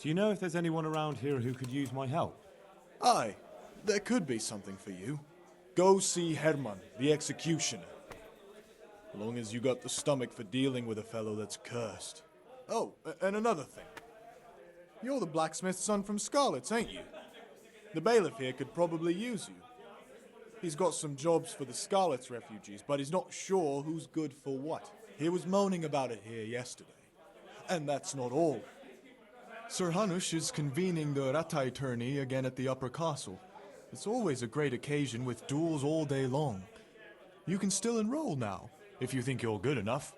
Do you know if there's anyone around here who could use my help? Aye, there could be something for you. Go see Herman, the executioner. Long as you got the stomach for dealing with a fellow that's cursed. Oh, and another thing. You're the blacksmith's son from Scarlet's, ain't you? The bailiff here could probably use you. He's got some jobs for the Scarlet's refugees, but he's not sure who's good for what. He was moaning about it here yesterday. And that's not all. Sir Hanush is convening the Ratai tourney again at the Upper Castle. It's always a great occasion with duels all day long. You can still enroll now, if you think you're good enough.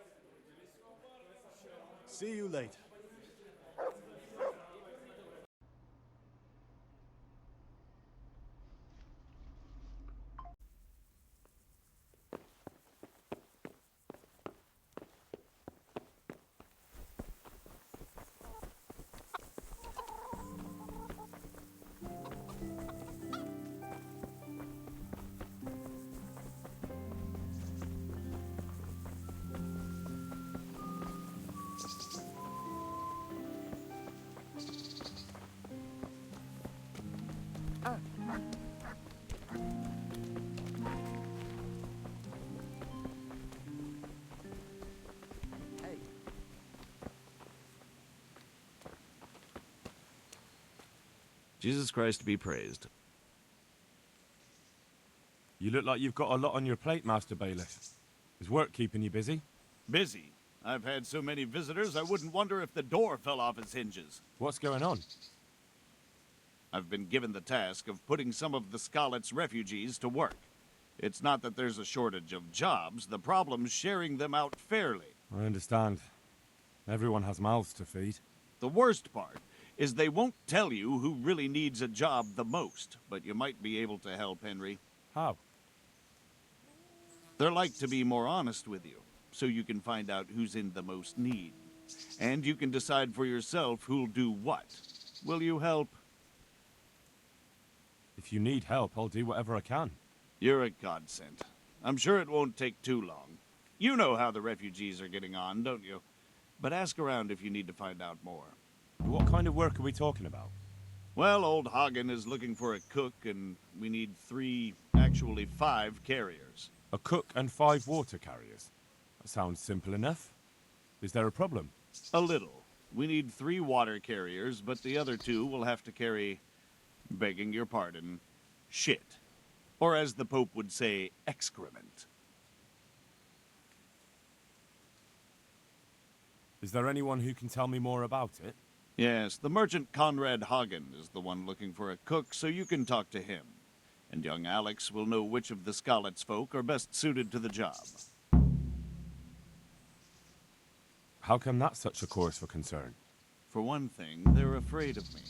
See you later. Jesus Christ be praised. You look like you've got a lot on your plate, Master Bailiff. Is work keeping you busy? Busy. I've had so many visitors, I wouldn't wonder if the door fell off its hinges. What's going on? I've been given the task of putting some of the Scarlet's refugees to work. It's not that there's a shortage of jobs, the problem's sharing them out fairly. I understand. Everyone has mouths to feed. The worst part is they won't tell you who really needs a job the most, but you might be able to help, Henry. How? They're like to be more honest with you, so you can find out who's in the most need. And you can decide for yourself who'll do what. Will you help? If you need help, I'll do whatever I can. You're a godsend. I'm sure it won't take too long. You know how the refugees are getting on, don't you? But ask around if you need to find out more. What kind of work are we talking about? Well, old Hagen is looking for a cook, and we need 5 carriers. A cook and 5 water carriers. That sounds simple enough. Is there a problem? A little. We need 3 water carriers, but the other 2 will have to carry, begging your pardon, shit. Or as the Pope would say, excrement. Is there anyone who can tell me more about it? Yes, the merchant Conrad Hagen is the one looking for a cook, so you can talk to him. And young Alex will know which of the Scarlet's folk are best suited to the job. How come that's such a cause for concern? For one thing, they're afraid of me,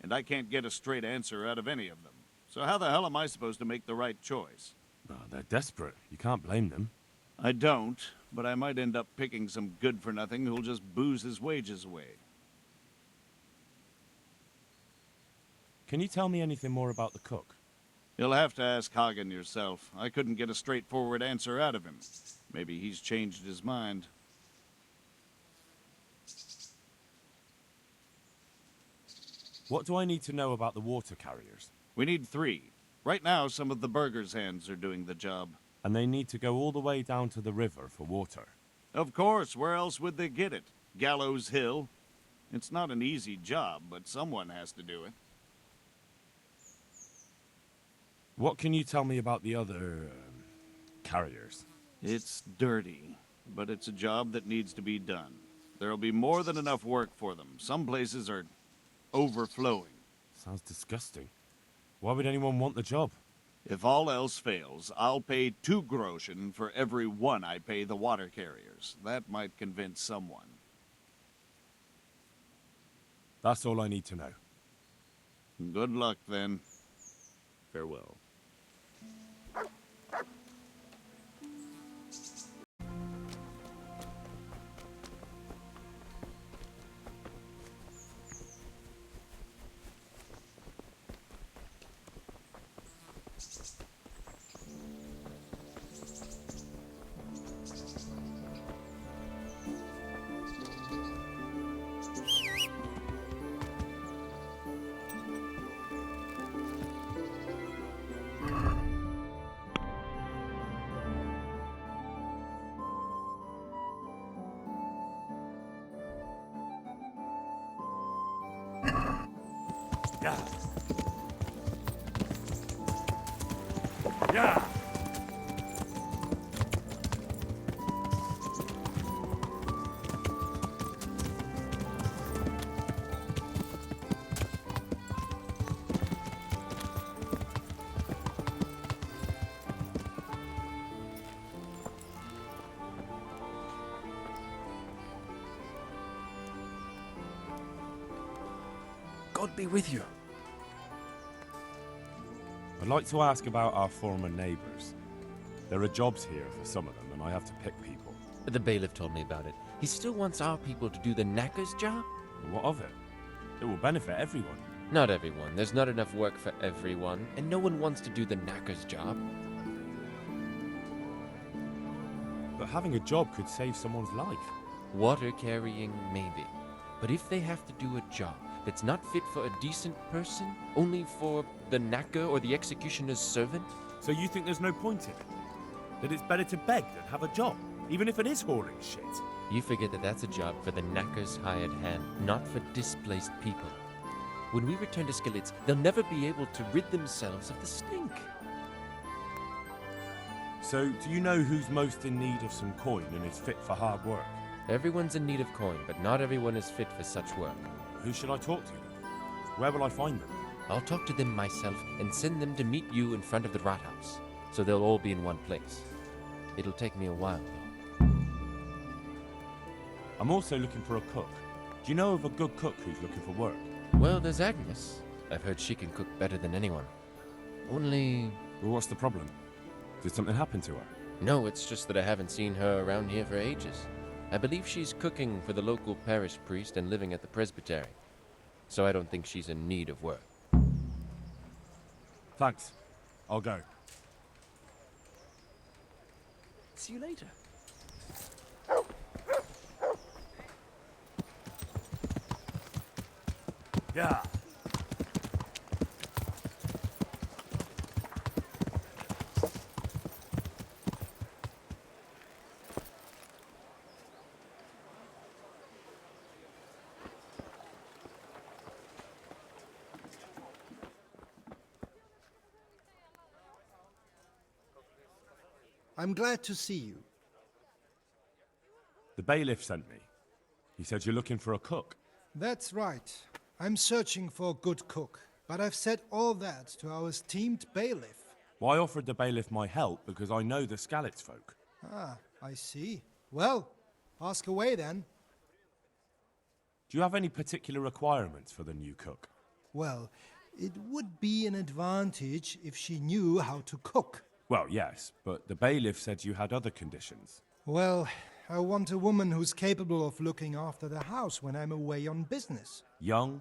and I can't get a straight answer out of any of them. So how the hell am I supposed to make the right choice? Oh, they're desperate. You can't blame them. I don't, but I might end up picking some good-for-nothing who'll just booze his wages away. Can you tell me anything more about the cook? You'll have to ask Hagen yourself. I couldn't get a straightforward answer out of him. Maybe he's changed his mind. What do I need to know about the water carriers? We need 3. Right now, some of the burgers' hands are doing the job. And they need to go all the way down to the river for water. Of course, where else would they get it? Gallows Hill? It's not an easy job, but someone has to do it. What can you tell me about the other carriers? It's dirty, but it's a job that needs to be done. There'll be more than enough work for them. Some places are overflowing. Sounds disgusting. Why would anyone want the job? If all else fails, I'll pay 2 groschen for every 1 I pay the water carriers. That might convince someone. That's all I need to know. Good luck, then. Farewell. Yeah. Yeah. God be with you. I'd like to ask about our former neighbours. There are jobs here for some of them, and I have to pick people. The bailiff told me about it. He still wants our people to do the knacker's job? What of it? It will benefit everyone. Not everyone. There's not enough work for everyone, and no one wants to do the knacker's job. But having a job could save someone's life. Water carrying, maybe. But if they have to do a job that's not fit for a decent person, only for the knacker or the executioner's servant? So you think there's no point in it? That it's better to beg than have a job, even if it is hauling shit? You forget that that's a job for the knacker's hired hand, not for displaced people. When we return to Skillets, they'll never be able to rid themselves of the stink. So, do you know who's most in need of some coin and is fit for hard work? Everyone's in need of coin, but not everyone is fit for such work. Who should I talk to? Where will I find them? I'll talk to them myself and send them to meet you in front of the Rathaus, so they'll all be in one place. It'll take me a while, though. I'm also looking for a cook. Do you know of a good cook who's looking for work? Well, there's Agnes. I've heard she can cook better than anyone. Only... Well, what's the problem? Did something happen to her? No, it's just that I haven't seen her around here for ages. I believe she's cooking for the local parish priest and living at the presbytery. So I don't think she's in need of work. Thanks. I'll go. See you later. Yeah. I'm glad to see you. The bailiff sent me. He said you're looking for a cook. That's right. I'm searching for a good cook, but I've said all that to our esteemed bailiff. Well, I offered the bailiff my help because I know the Skalitz folk. Ah, I see. Well, ask away then. Do you have any particular requirements for the new cook? Well, it would be an advantage if she knew how to cook. Well, yes, but the bailiff said you had other conditions. Well, I want a woman who's capable of looking after the house when I'm away on business. Young,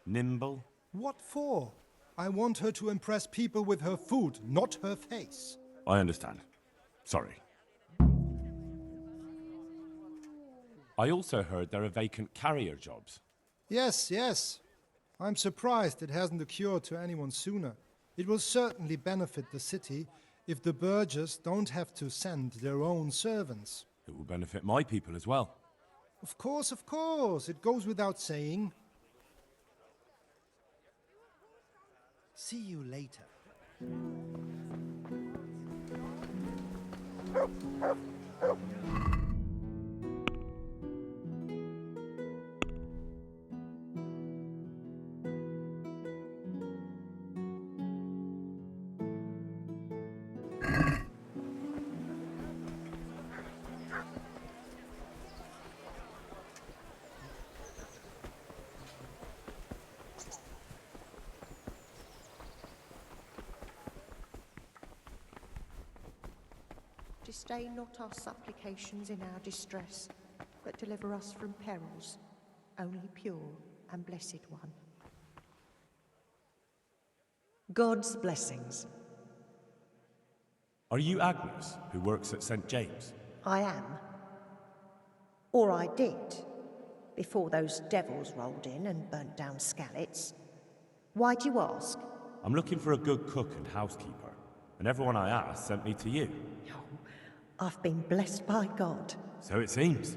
nimble. What for? I want her to impress people with her food, not her face. I understand. Sorry. I also heard there are vacant carrier jobs. Yes, yes. I'm surprised it hasn't occurred to anyone sooner. It will certainly benefit the city if the burghers don't have to send their own servants. It will benefit my people as well. Of course, it goes without saying. See you later. Disdain not our supplications in our distress, but deliver us from perils, only pure and blessed one. God's blessings. Are you Agnes, who works at St. James? I am. Or I did, before those devils rolled in and burnt down Skalitz. Why do you ask? I'm looking for a good cook and housekeeper, and everyone I asked sent me to you. Oh, I've been blessed by God. So it seems.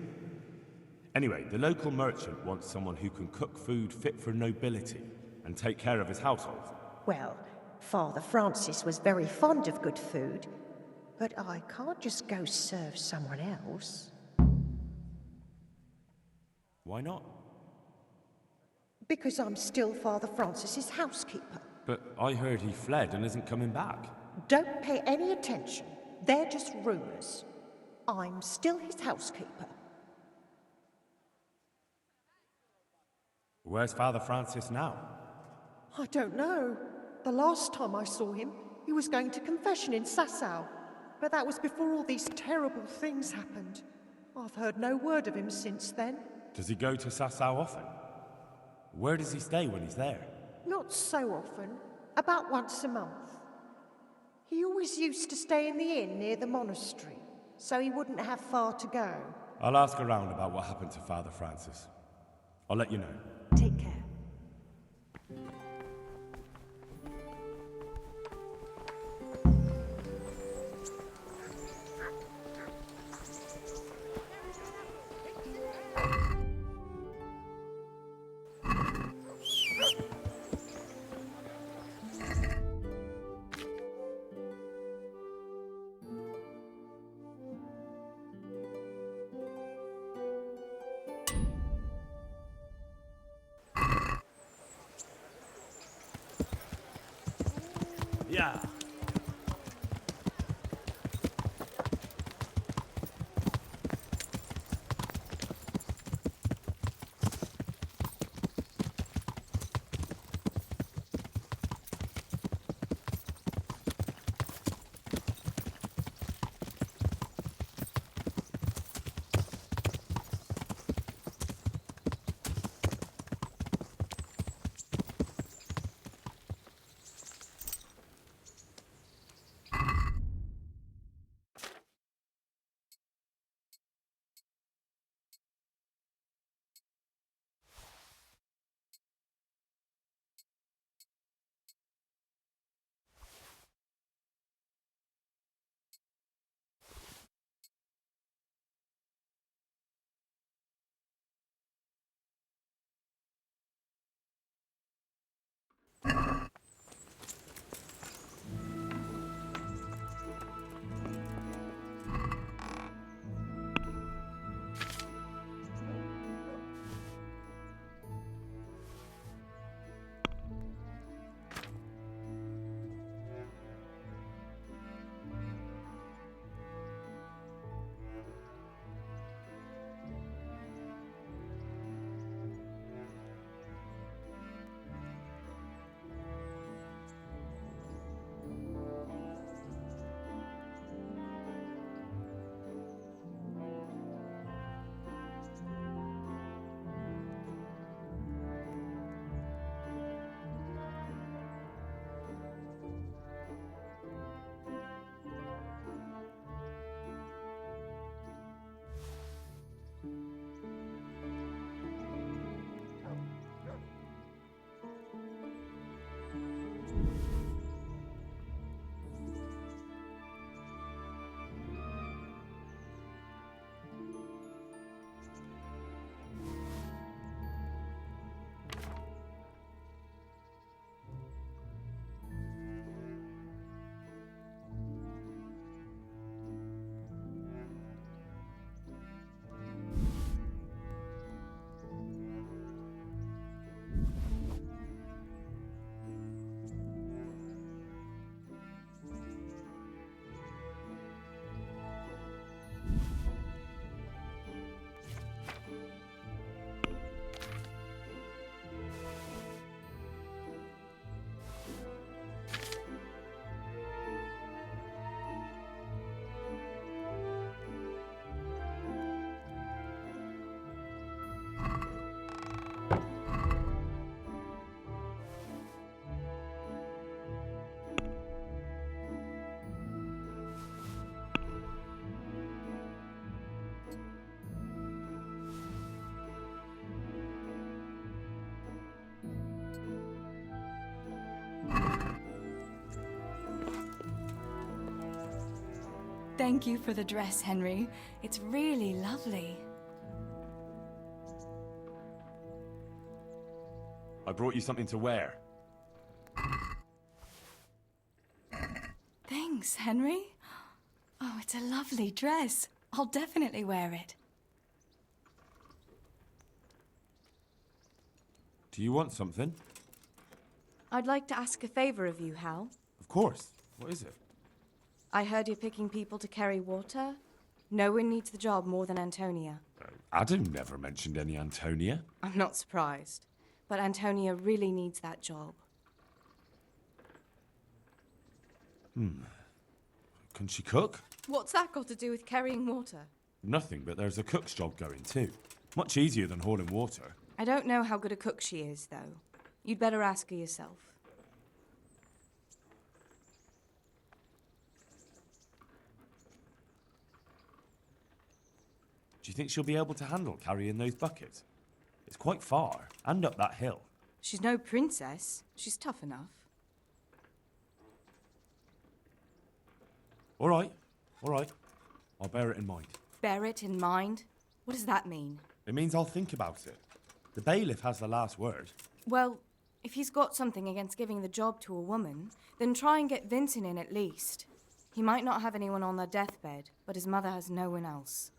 Anyway, the local merchant wants someone who can cook food fit for nobility. and take care of his household? Well, Father Francis was very fond of good food, but I can't just go serve someone else. Why not? Because I'm still Father Francis's housekeeper. But I heard he fled and isn't coming back. Don't pay any attention. They're just rumors. I'm still his housekeeper. Where's Father Francis now? I don't know. The last time I saw him, he was going to confession in Sasau. But that was before all these terrible things happened. I've heard no word of him since then. Does he go to Sasau often? Where does he stay when he's there? Not so often. About once a month. He always used to stay in the inn near the monastery, so he wouldn't have far to go. I'll ask around about what happened to Father Francis. I'll let you know. Take care. Yeah. Thank you for the dress, Henry. It's really lovely. I brought you something to wear. Thanks, Henry. Oh, it's a lovely dress. I'll definitely wear it. Do you want something? I'd like to ask a favor of you, Hal. Of course. What is it? I heard you're picking people to carry water. No one needs the job more than Antonia. Adam never mentioned any Antonia. I'm not surprised. But Antonia really needs that job. Can she cook? What's that got to do with carrying water? Nothing, but there's a cook's job going too. Much easier than hauling water. I don't know how good a cook she is, though. You'd better ask her yourself. Do you think she'll be able to handle carrying those buckets? It's quite far, and up that hill. She's no princess. She's tough enough. All right. I'll bear it in mind. Bear it in mind? What does that mean? It means I'll think about it. The bailiff has the last word. Well, if he's got something against giving the job to a woman, then try and get Vincent in at least. He might not have anyone on their deathbed, but his mother has no one else.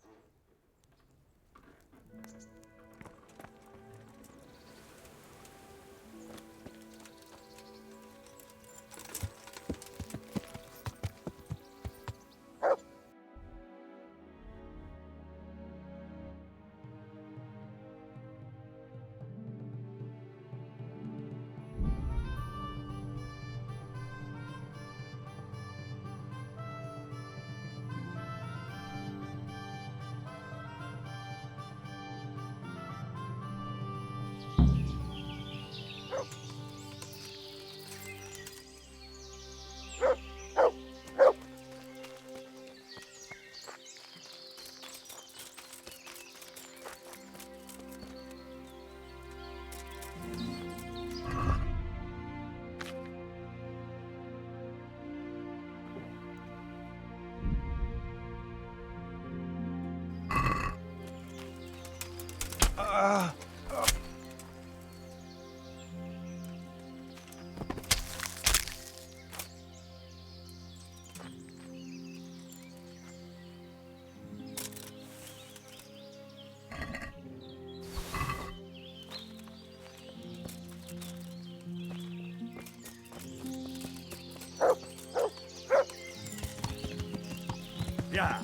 Yeah.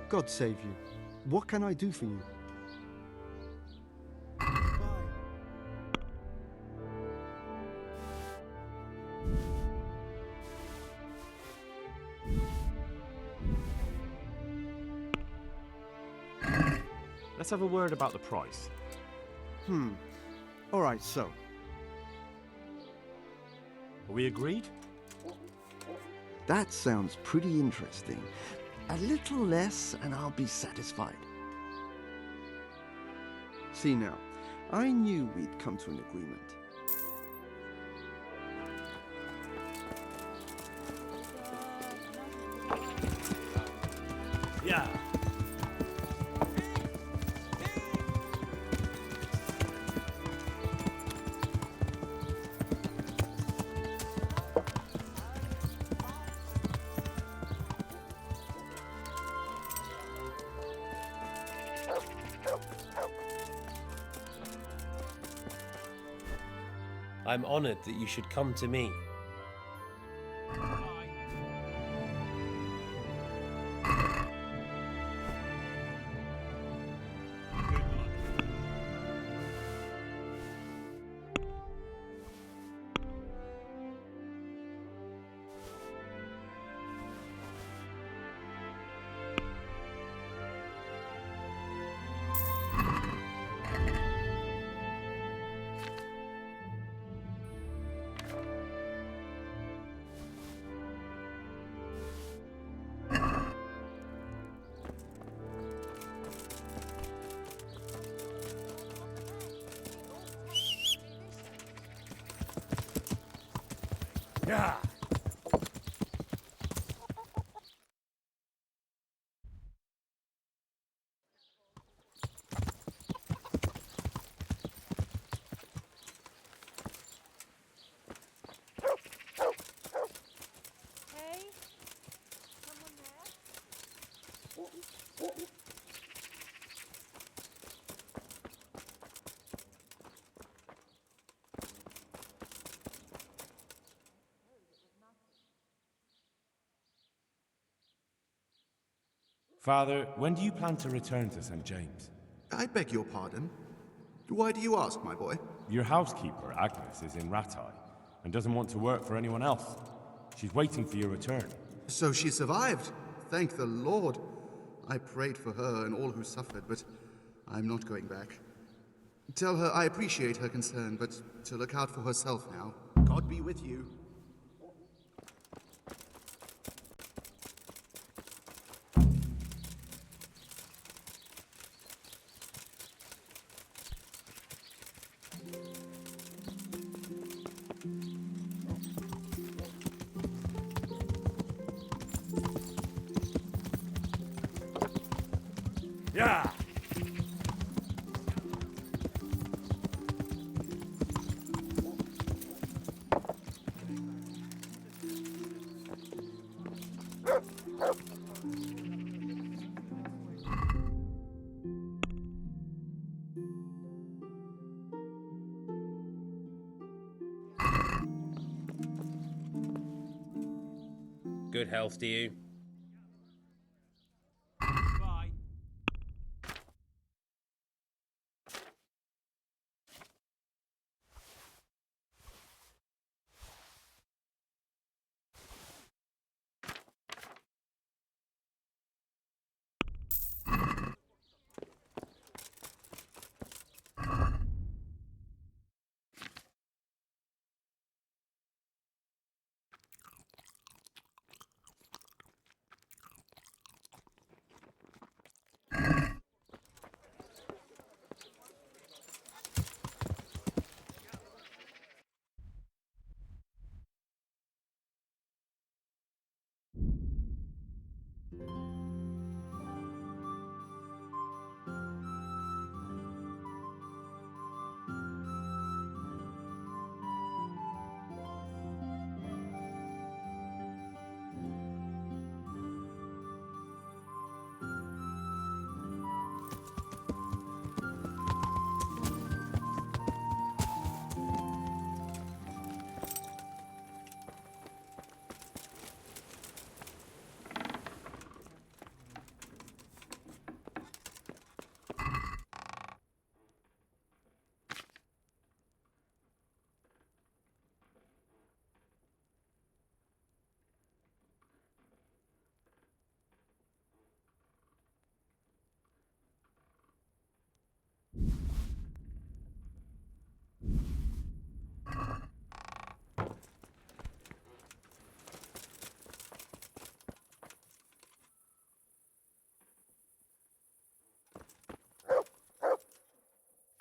God save you. What can I do for you? Let's have a word about the price. All right, so. Are we agreed? That sounds pretty interesting. A little less and I'll be satisfied. See now, I knew we'd come to an agreement. Yeah. I'm honored that you should come to me. Hey, someone there? Father, when do you plan to return to St. James? I beg your pardon. Why do you ask, my boy? Your housekeeper, Agnes, is in Rattay and doesn't want to work for anyone else. She's waiting for your return. So she survived. Thank the Lord. I prayed for her and all who suffered, but I'm not going back. Tell her I appreciate her concern, but to look out for herself now. God be with you. Yeah! Good health to you.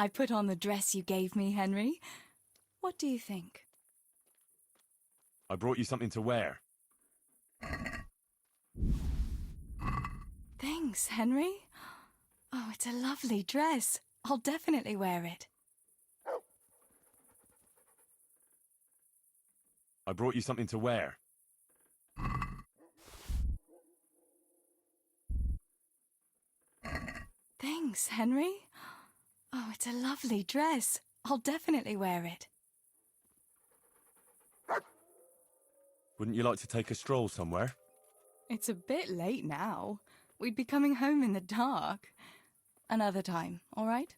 I put on the dress you gave me, Henry. What do you think? I brought you something to wear. Thanks, Henry. Oh, it's a lovely dress. I'll definitely wear it. I brought you something to wear. Thanks, Henry. Oh, it's a lovely dress. I'll definitely wear it. Wouldn't you like to take a stroll somewhere? It's a bit late now. We'd be coming home in the dark. Another time, all right?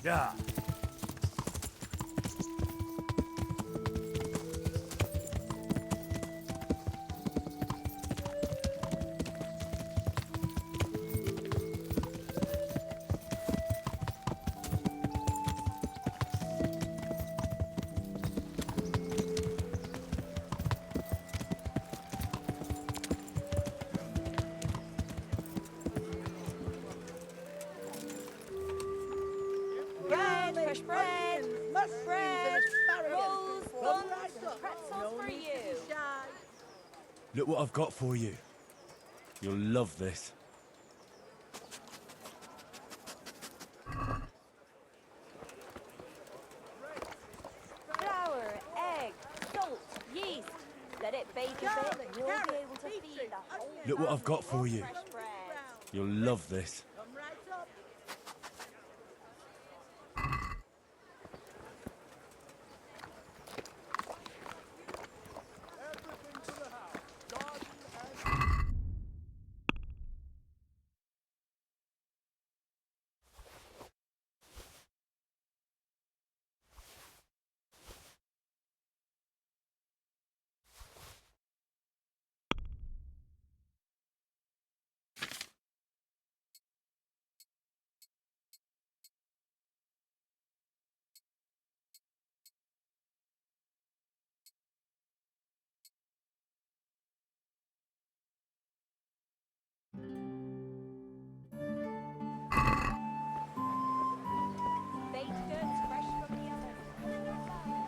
Yeah. Bread, fresh bread, bread, rolls, buns, pretzels for you. Look what I've got for you. You'll love this. Flour, egg, salt, yeast. Let it bake a bit and you'll be able to feed the whole Look what I've got for you. fresh bread. You'll love this. Baked goods fresh from the oven.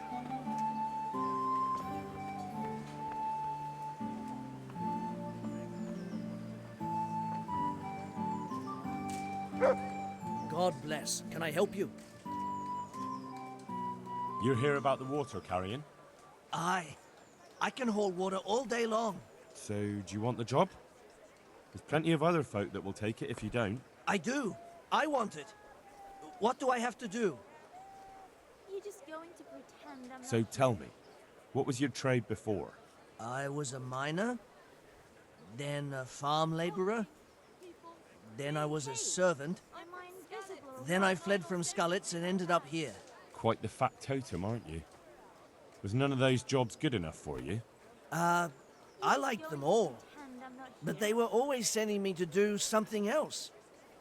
God bless. Can I help you? You're here about the water carrying? Aye. I can haul water all day long. So, do you want the job? There's plenty of other folk that will take it if you don't. I do. I want it. What do I have to do? You're just going to pretend I'm So tell me, what was your trade before? I was a miner, then a farm laborer, then I was a servant, Am I invisible? then I fled from Skullets and ended up here. Quite the fat totem, aren't you? Was none of those jobs good enough for you? I liked them all, Pretend I'm not but here. they were always sending me to do something else.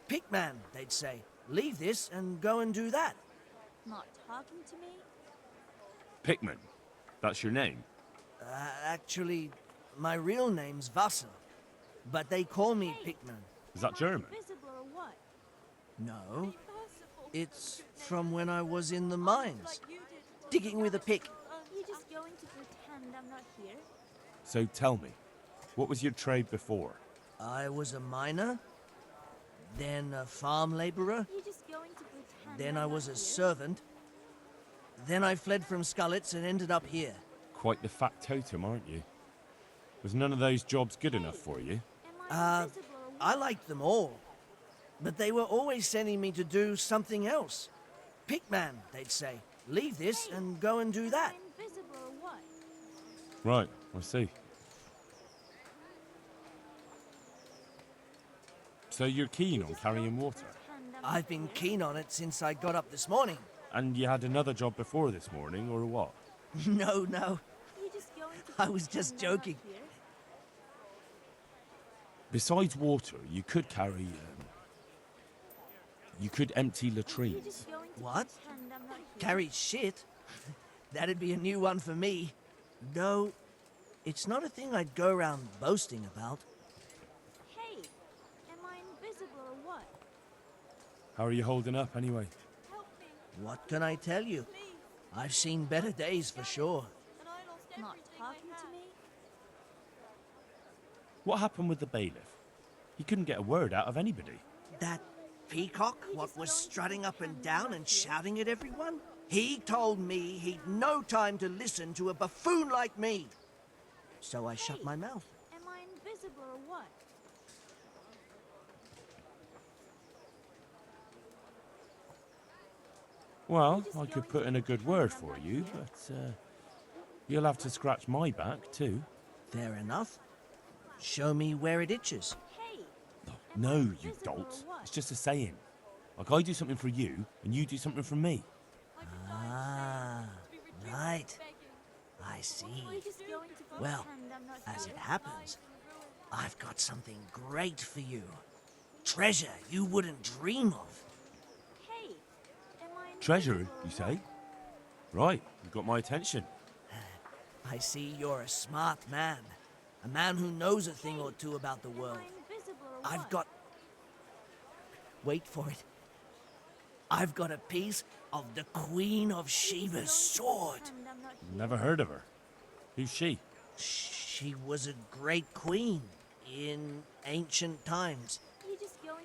Pickman, they'd say. Leave this and go and do that. Not talking to me? Pickman. That's your name? Actually, my real name's Vassal, but they call me Pickman. Is that German? Invisible or what? No, it's from when I was in the mines, digging with a pick. You're just going to pretend I'm not here? So tell me, what was your trade before? I was a miner, then a farm laborer, You're just going to pretend then I'm I not was a here? servant, then I fled from Skullets and ended up here. Quite the fat totem, aren't you? Was none of those jobs good enough for you? Am I invisible or what? I liked them all, but they were always sending me to do something else. Pickman, they'd say. Leave this and go and do that. Am I invisible or what? Right, I see. So you're keen on carrying water? Pretend I'm I've been keen on it since I got up this morning. And you had another job before this morning, or what? No, You're just going to I was just pretend I'm not joking. here? Besides water, you could carry... you could empty You're latrines. just going to What? pretend I'm not here? Carry shit? That'd be a new one for me. No, it's not a thing I'd go around boasting about. Hey, am I invisible or what? How are you holding up, anyway? Help me, What can I tell you? please. I've seen better days for sure. Not talking to me? What happened with the bailiff? He couldn't get a word out of anybody. That peacock, what was strutting up and down and shouting at everyone? He told me he'd no time to listen to a buffoon like me. So I shut my mouth. Am I invisible or what? Well, I could put in a good word for you, but you'll have to scratch my back, too. Fair enough. Show me where it itches. Hey, No, you invisible or dolt. what? It's just a saying. Like I do something for you, and you do something for me. Ah, right. I see. Well, as it happens, I've got something great for you. Treasure you wouldn't dream of. Treasure, you say? Right, you've got my attention. I see you're a smart man. A man who knows a thing or two about the world. I've got... Wait for it. I've got a piece of the Queen of Sheba's sword. Never heard of her. Who's she? She was a great queen in ancient times.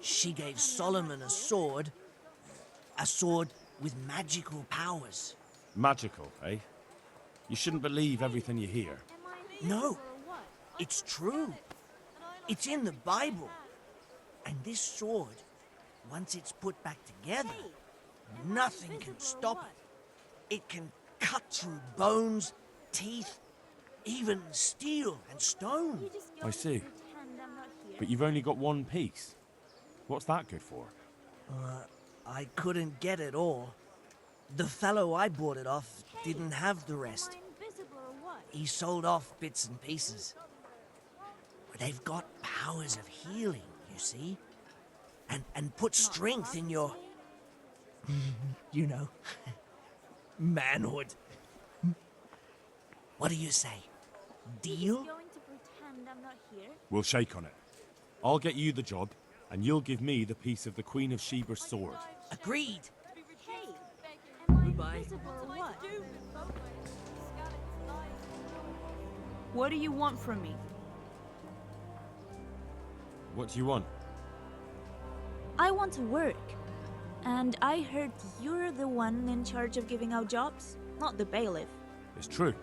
She gave Solomon a sword with magical powers. Magical, eh? You shouldn't believe everything you hear. No, it's true. It's in the Bible. And this sword, once it's put back together, nothing can stop it. It can cut through bones, teeth, even steel and stone. I see. But you've only got one piece. What's that good for? I couldn't get it all. The fellow I bought it off didn't have the rest. He sold off bits and pieces. They've got powers of healing, you see? And put strength in your... you know, manhood. What do you say? Deal? We'll shake on it. I'll get you the job, and you'll give me the piece of the Queen of Sheba's sword. Agreed. Goodbye. What do you want from me? What do you want? I want to work. And I heard you're the one in charge of giving out jobs, not the bailiff. It's true.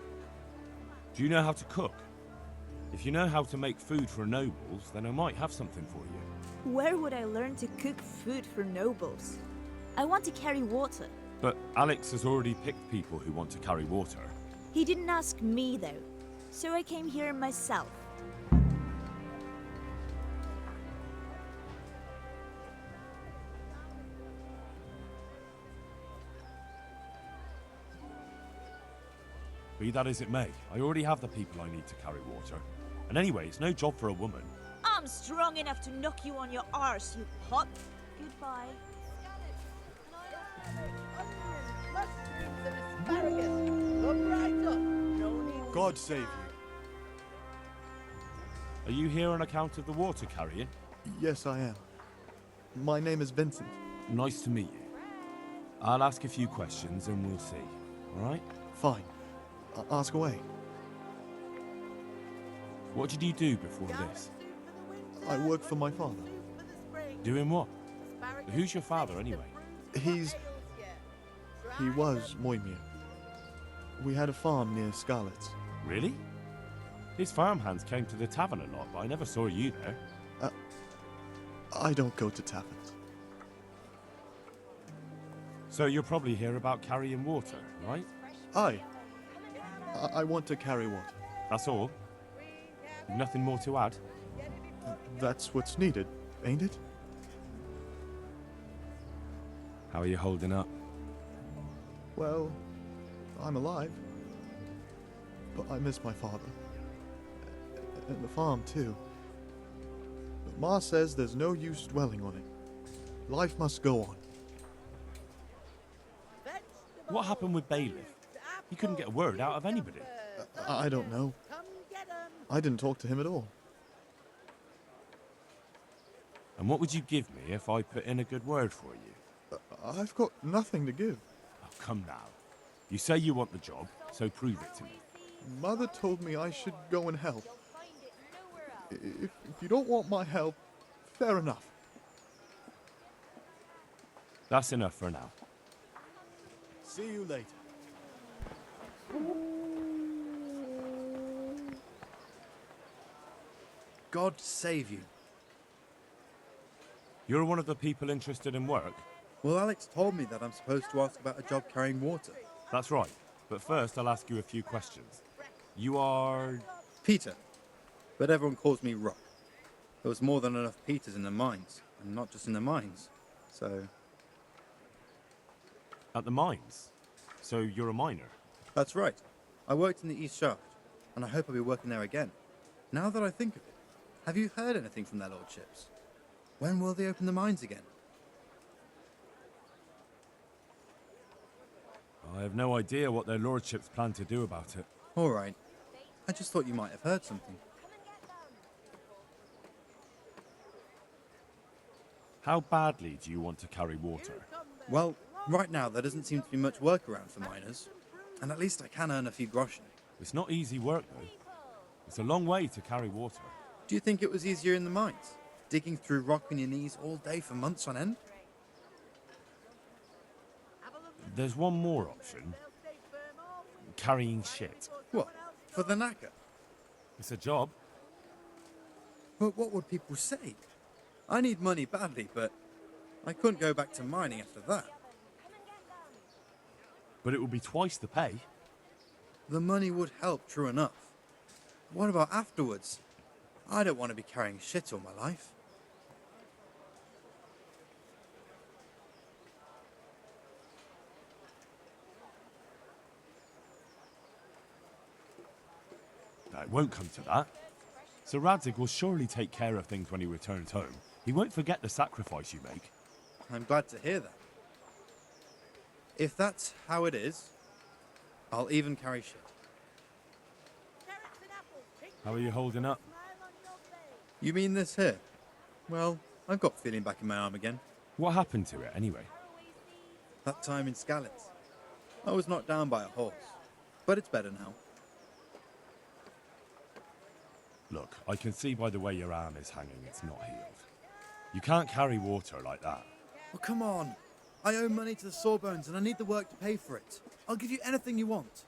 Do you know how to cook? If you know how to make food for nobles, then I might have something for you. Where would I learn to cook food for nobles? I want to carry water. But Alex has already picked people who want to carry water. He didn't ask me, though. So I came here myself. Be that as it may, I already have the people I need to carry water. And anyway, it's no job for a woman. I'm strong enough to knock you on your arse, you pot. Goodbye. God save you. Are you here on account of the water carrying? Yes, I am. My name is Vincent. Nice to meet you. I'll ask a few questions and we'll see, alright? Fine. Ask away. What did you do before this? I work for my father. Doing what? Who's your father anyway? He was Moimir. We had a farm near Scarlet's. Really? His farmhands came to the tavern a lot, but I never saw you there. I don't go to taverns. So you're probably here about carrying water, right? Aye. I want to carry water. That's all? Nothing more to add? That's what's needed, ain't it? How are you holding up? Well, I'm alive. But I miss my father. And the farm, too. But Ma says there's no use dwelling on it. Life must go on. What happened with Bailiff? He couldn't get a word out of anybody. I don't know. I didn't talk to him at all. And what would you give me if I put in a good word for you? I've got nothing to give. Oh, come now. You say you want the job, so prove it to me. Mother told me I should go and help. If you don't want my help, fair enough. That's enough for now. See you later. God save you. You're one of the people interested in work? Well, Alex told me that I'm supposed to ask about a job carrying water. That's right. But first, I'll ask you a few questions. You are... Peter. But everyone calls me Rock. There was more than enough Peters in the mines, and not just in the mines. So, At the mines? So you're a miner? That's right. I worked in the East Shaft, and I hope I'll be working there again. Now that I think of it, have you heard anything from their lordships? When will they open the mines again? I have no idea what their lordships plan to do about it. All right. I just thought you might have heard something. How badly do you want to carry water? Well, right now there doesn't seem to be much work around for miners, and at least I can earn a few groschen. It's not easy work, though. It's a long way to carry water. Do you think it was easier in the mines? Digging through rock on your knees all day for months on end? There's one more option. Carrying shit. What? For the knacker? It's a job. But what would people say? I need money badly, but I couldn't go back to mining after that. But it will be twice the pay. The money would help, true enough. What about afterwards? I don't want to be carrying shit all my life. No, it won't come to that. Sir Radzig will surely take care of things when he returns home. He won't forget the sacrifice you make. I'm glad to hear that. If that's how it is, I'll even carry shit. How are you holding up? You mean this here? Well, I've got feeling back in my arm again. What happened to it, anyway? That time in Skalitz. I was knocked down by a horse, but it's better now. Look, I can see by the way your arm is hanging it's not healed. You can't carry water like that. Oh, come on. I owe money to the Sawbones and I need the work to pay for it. I'll give you anything you want.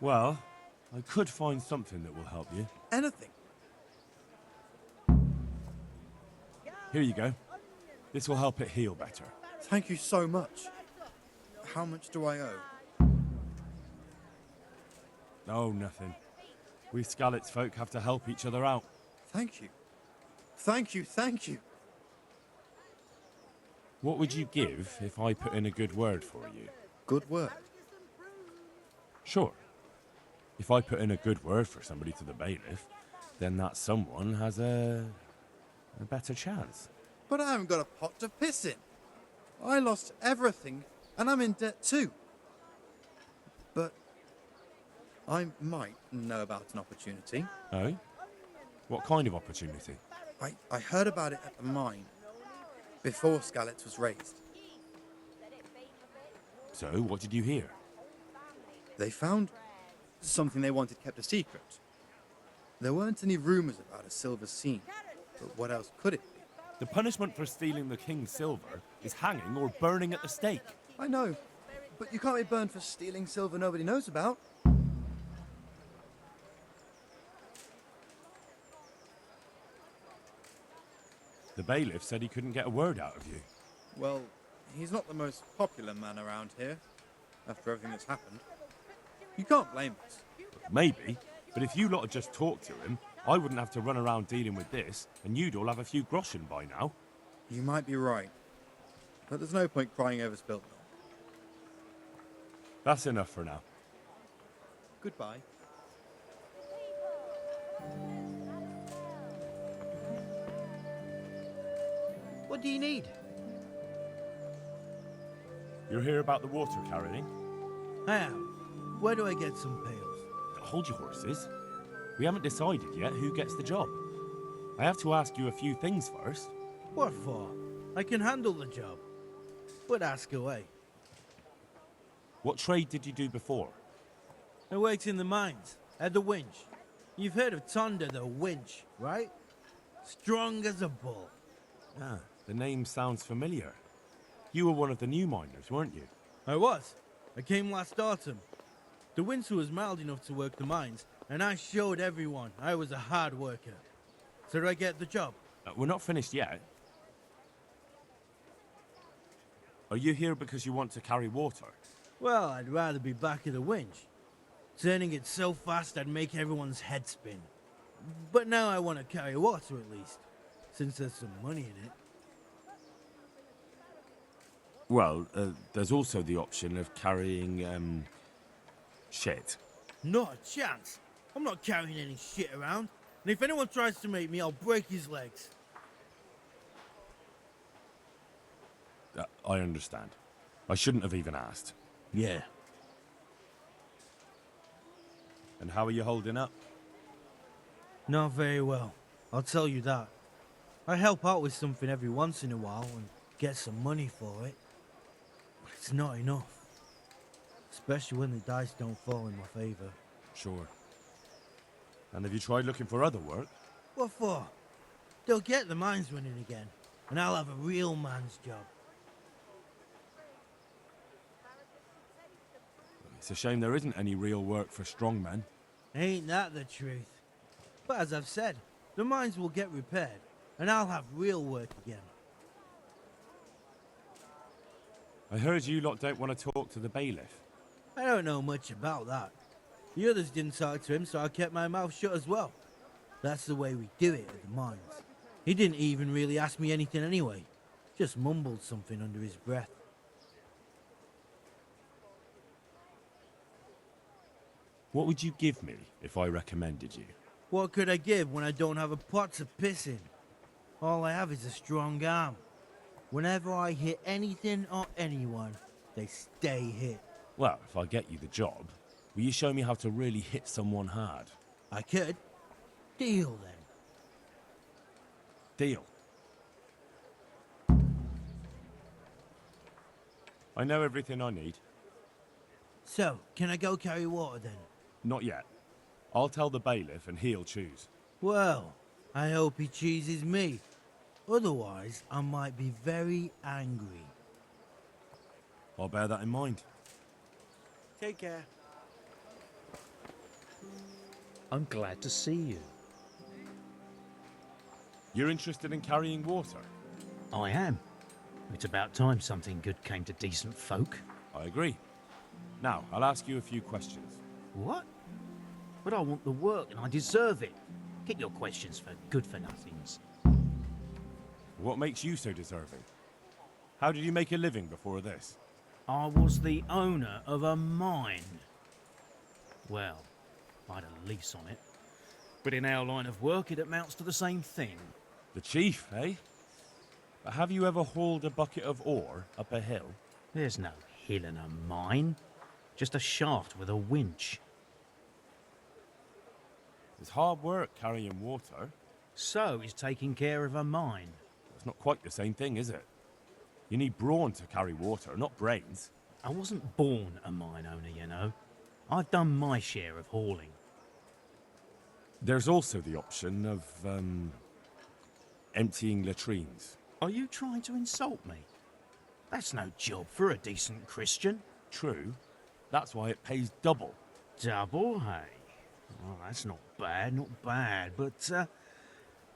Well, I could find something that will help you. Anything? Here you go. This will help it heal better. Thank you so much. How much do I owe? Oh, nothing. We Skalitz folk have to help each other out. Thank you. Thank you, thank you. What would you give if I put in a good word for you? Good word? Sure. If I put in a good word for somebody to the bailiff, then that someone has a better chance. But I haven't got a pot to piss in. I lost everything and I'm in debt too. But I might know about an opportunity. Oh? What kind of opportunity? I heard about it at the mine, before Skalitz was raised. So, what did you hear? They found something they wanted kept a secret. There weren't any rumors about a silver scene, but what else could it be? The punishment for stealing the king's silver is hanging or burning at the stake. I know, but you can't be burned for stealing silver nobody knows about. The bailiff said he couldn't get a word out of you. Well, he's not the most popular man around here, after everything that's happened. You can't blame us. Maybe, but if you lot had just talked to him, I wouldn't have to run around dealing with this, and you'd all have a few groschen by now. You might be right, but there's no point crying over spilt milk. That's enough for now. Goodbye. What do you need? You're here about the water carrying? I am. Where do I get some pails? Hold your horses. We haven't decided yet who gets the job. I have to ask you a few things first. What for? I can handle the job. But ask away. What trade did you do before? I worked in the mines, at the winch. You've heard of Tonda the winch, right? Strong as a bull. Ah, the name sounds familiar. You were one of the new miners, weren't you? I was. I came last autumn. The winter was mild enough to work the mines, and I showed everyone I was a hard worker. So did I get the job? We're not finished yet. Are you here because you want to carry water? Well, I'd rather be back at the winch. Turning it so fast I'd make everyone's head spin. But now I want to carry water at least. since there's some money in it. Well, there's also the option of carrying, shit. Not a chance. I'm not carrying any shit around. And if anyone tries to make me, I'll break his legs. I understand. I shouldn't have even asked. Yeah. And how are you holding up? Not very well. I'll tell you that. I help out with something every once in a while and get some money for it. But it's not enough. Especially when the dice don't fall in my favor. Sure. And have you tried looking for other work? What for? They'll get the mines running again, and I'll have a real man's job. It's a shame there isn't any real work for strongmen. Ain't that the truth? But as I've said, the mines will get repaired, and I'll have real work again. I heard you lot don't want to talk to the bailiff. I don't know much about that. The others didn't talk to him, so I kept my mouth shut as well. That's the way we do it at the mines. He didn't even really ask me anything anyway. Just mumbled something under his breath. What would you give me if I recommended you? What could I give when I don't have a pot to piss in? All I have is a strong arm. Whenever I hit anything or anyone, they stay hit. Well, if I get you the job, will you show me how to really hit someone hard? I could. Deal then. Deal. I know everything I need. So, can I go carry water then? Not yet. I'll tell the bailiff and he'll choose. Well, I hope he chooses me. Otherwise, I might be very angry. I'll bear that in mind. Take care. I'm glad to see you. You're interested in carrying water? I am. It's about time something good came to decent folk. I agree. Now, I'll ask you a few questions. What? But I want the work and I deserve it. Keep your questions for good-for-nothings. What makes you so deserving? How did you make a living before this? I was the owner of a mine. Well, I had a lease on it. But in our line of work, it amounts to the same thing. The chief, eh? But have you ever hauled a bucket of ore up a hill? There's no hill in a mine. Just a shaft with a winch. It's hard work carrying water. So is taking care of a mine. It's not quite the same thing, is it? You need brawn to carry water, not brains. I wasn't born a mine owner, you know. I've done my share of hauling. There's also the option of, emptying latrines. Are you trying to insult me? That's no job for a decent Christian. True. That's why it pays double. Double, hey? Well, that's not bad, but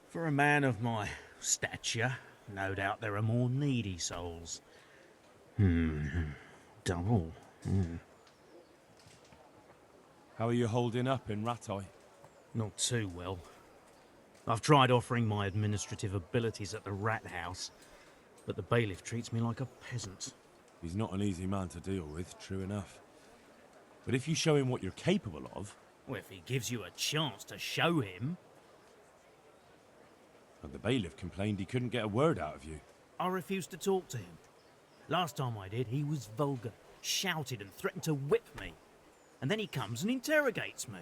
for a man of my stature, no doubt there are more needy souls. Double. How are you holding up in Rattay? Not too well. I've tried offering my administrative abilities at the rat house, but the bailiff treats me like a peasant. He's not an easy man to deal with, true enough. But if you show him what you're capable of... Well, if he gives you a chance to show him... And the bailiff complained he couldn't get a word out of you. I refused to talk to him. Last time I did, he was vulgar, shouted and threatened to whip me. And then he comes and interrogates me.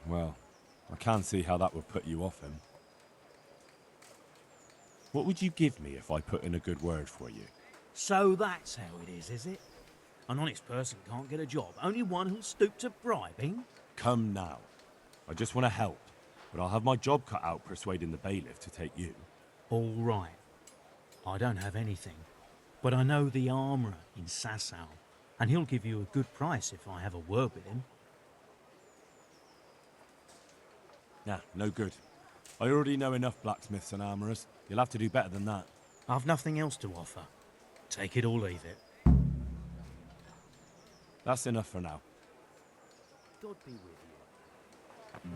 Well, I can see how that would put you off him. What would you give me if I put in a good word for you? So that's how it is it? An honest person can't get a job, only one who'll stoop to bribing? Come now. I just want to help, but I'll have my job cut out persuading the bailiff to take you. All right. I don't have anything, but I know the armourer in Sasau, and he'll give you a good price if I have a word with him. Nah, no good. I already know enough blacksmiths and armourers. You'll have to do better than that. I've nothing else to offer. Take it or leave it. That's enough for now. God be with you.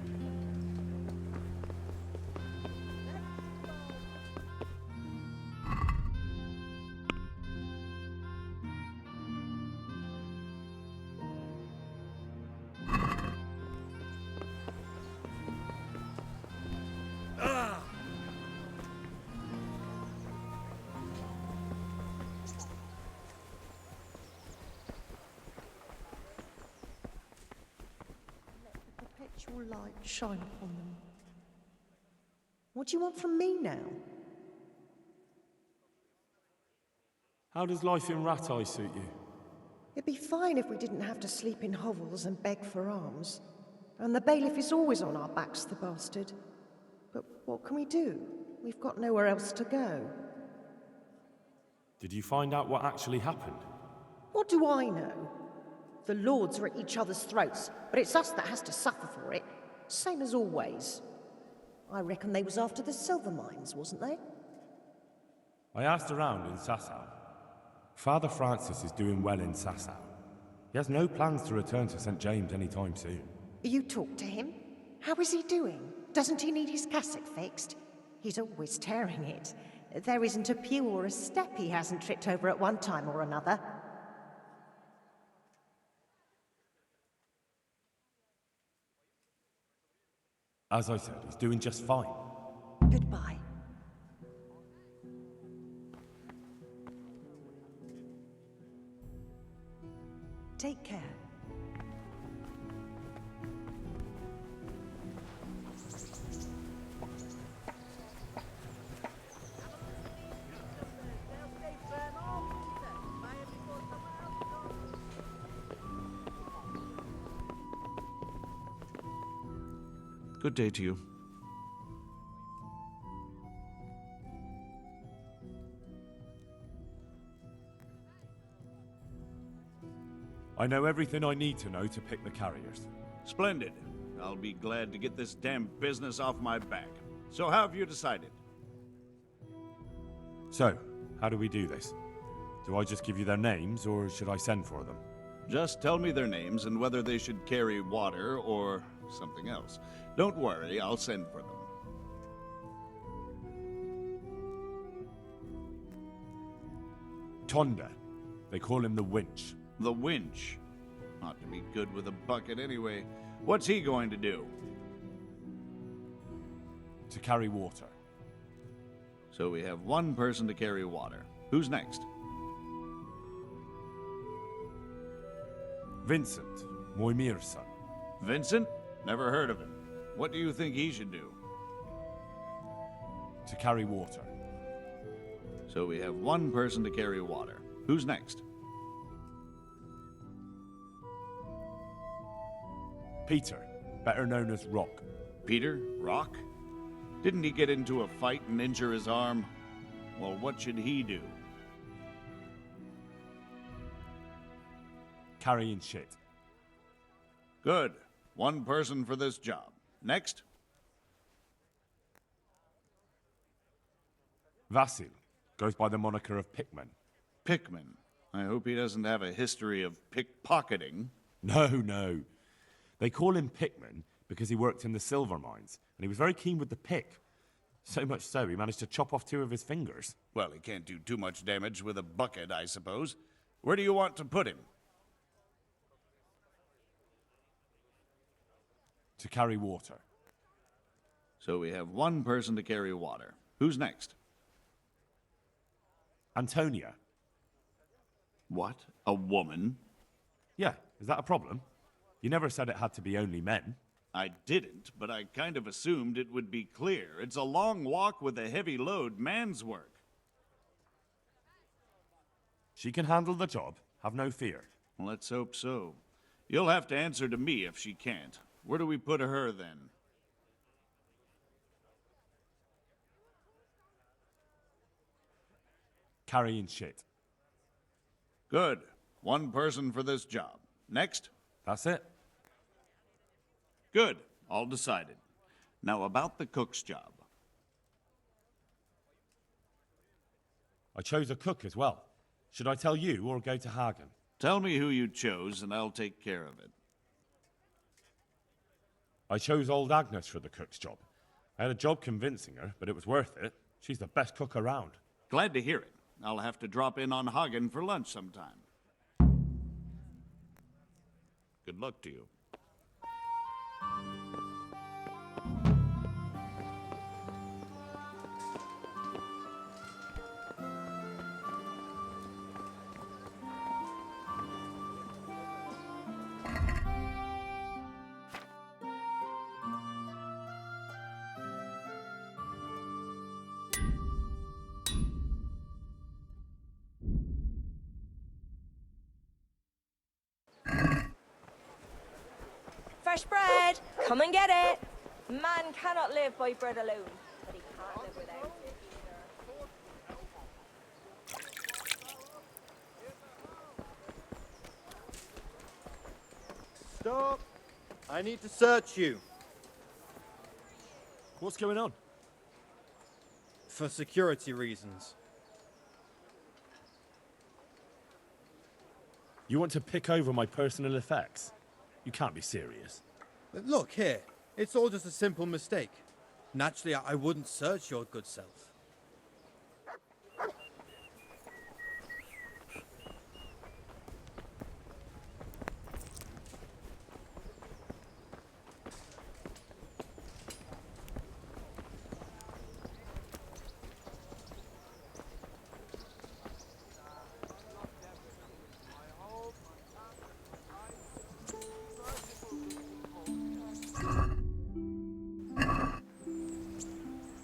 your light shine upon them. What do you want from me now? How does life in Rat Eye suit you? It'd be fine if we didn't have to sleep in hovels and beg for alms. And the bailiff is always on our backs, the bastard. But what can we do? We've got nowhere else to go. Did you find out what actually happened? What do I know? The lords are at each other's throats, but it's us that has to suffer for it. Same as always. I reckon they was after the silver mines, wasn't they? I asked around in Sasau. Father Francis is doing well in Sasau. He has no plans to return to St. James anytime soon. You talked to him? How is he doing? Doesn't he need his cassock fixed? He's always tearing it. There isn't a pew or a step he hasn't tripped over at one time or another. As I said, he's doing just fine. Goodbye. Take care. Good day to you. I know everything I need to know to pick the carriers. Splendid. I'll be glad to get this damn business off my back. So how have you decided? So, how do we do this? Do I just give you their names, or should I send for them? Just tell me their names and whether they should carry water or something else. Don't worry, I'll send for them. Tonda. They call him the Winch. The Winch. Ought to be good with a bucket anyway. What's he going to do? To carry water. So we have one person to carry water. Who's next? Vincent, Moimir's son. Vincent? Never heard of him. What do you think he should do? To carry water. So we have one person to carry water. Who's next? Peter, better known as Rock. Peter? Rock? Didn't he get into a fight and injure his arm? Well, what should he do? Carrying shit. Good. One person for this job. Next? Vasil goes by the moniker of Pickman. Pickman. I hope he doesn't have a history of pickpocketing. No. They call him Pickman because he worked in the silver mines, and he was very keen with the pick. So much so, he managed to chop off 2 of his fingers. Well, he can't do too much damage with a bucket, I suppose. Where do you want to put him? To carry water. So we have one person to carry water. Who's next? Antonia. What? A woman? Yeah, is that a problem? You never said it had to be only men. I didn't, but I kind of assumed it would be clear. It's a long walk with a heavy load, man's work. She can handle the job, have no fear. Let's hope so. You'll have to answer to me if she can't. Where do we put her, then? Carrying shit. Good. One person for this job. Next? That's it. Good. All decided. Now about the cook's job. I chose a cook as well. Should I tell you or go to Hagen? Tell me who you chose and I'll take care of it. I chose old Agnes for the cook's job. I had a job convincing her, but it was worth it. She's the best cook around. Glad to hear it. I'll have to drop in on Hagen for lunch sometime. Good luck to you. fresh bread. Come and get it. Man cannot live by bread alone, but he can't live without it either. Stop! I need to search you. What's going on? For security reasons. You want to pick over my personal effects? You can't be serious. Look here, it's all just a simple mistake. Naturally, I wouldn't search your good self.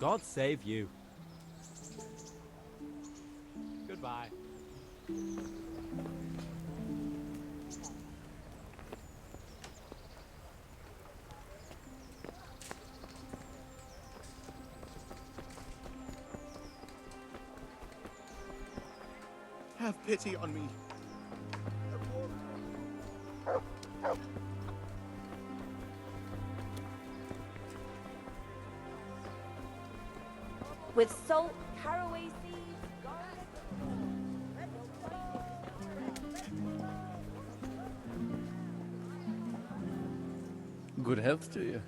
God save you. Goodbye. Have pity on me. With salt, caraway seeds, garlic. Good health to you.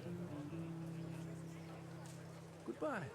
Goodbye.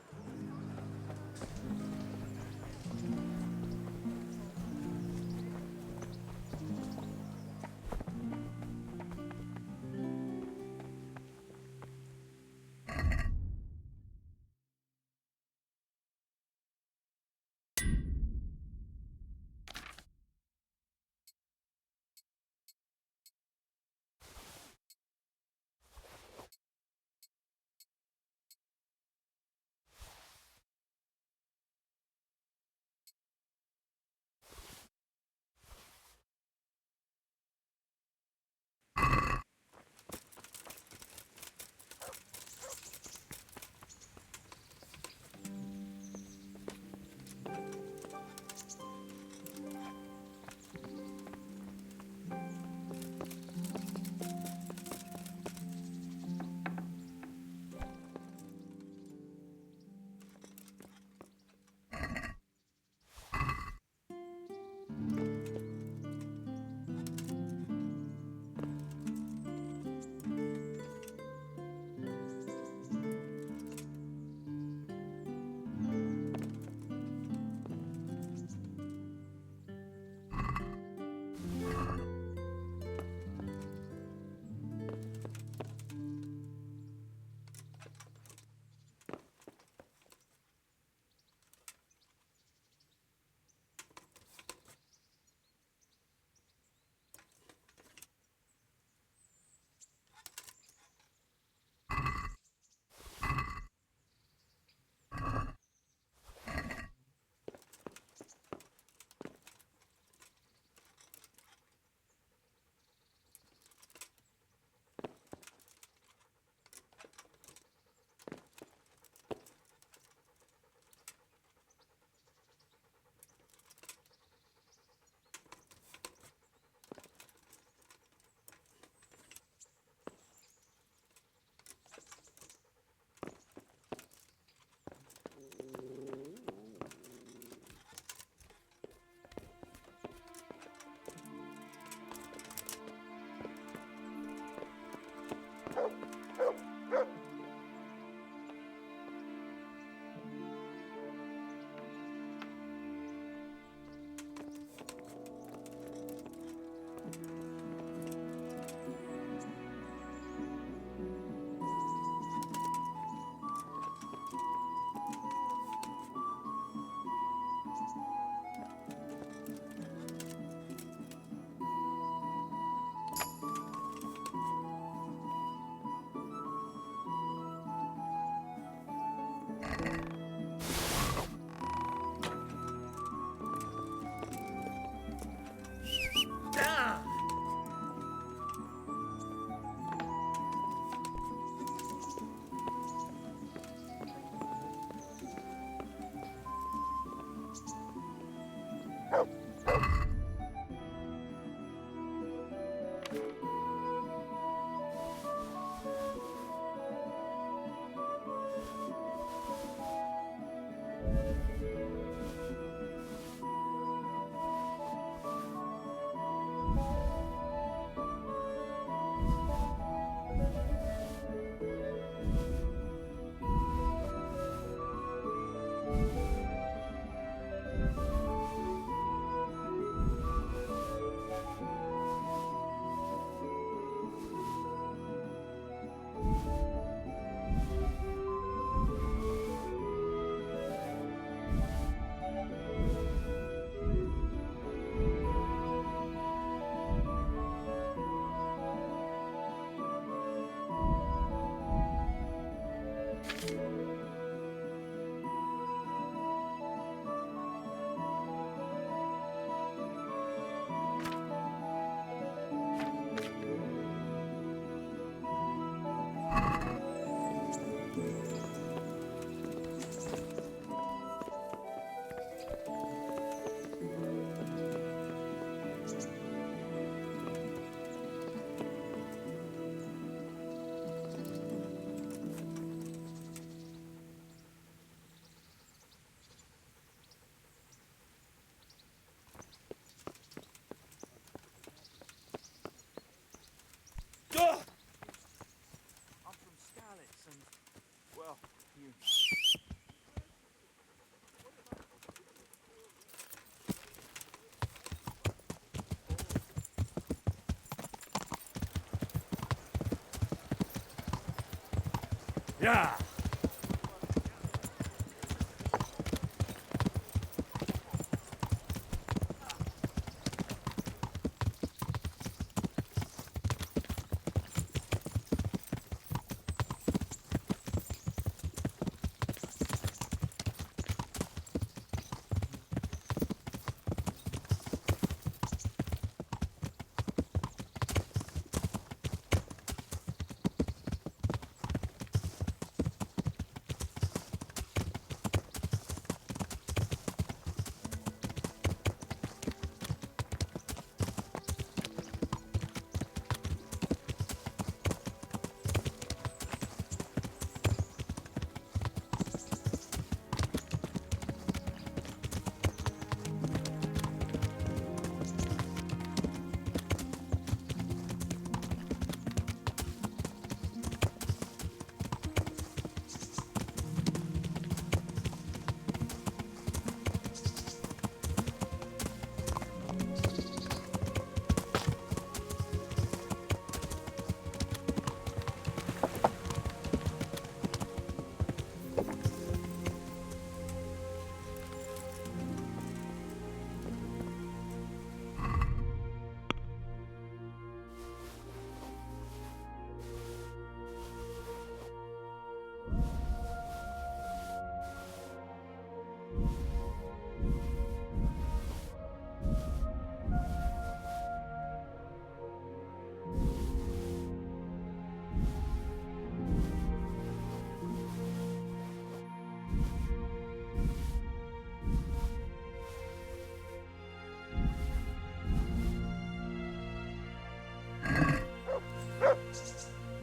Yeah.